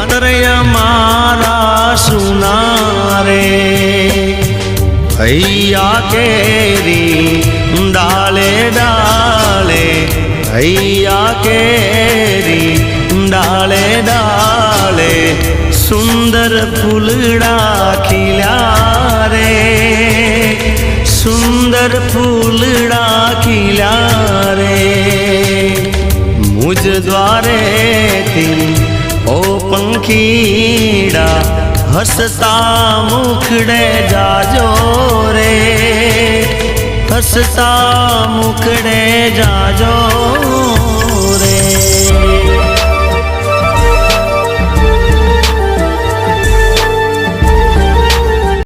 अंतरय मारा सुनारे भैया केरी डाले डाले भैया केरी डाले डाले सुंदर फूलड़ा खिला रे सुंदर फूलड़ा खिला रे मुझ द्वारे थी ओ पंखीड़ा हसता मुखड़े जाजो रे हसता मुखड़े जाजो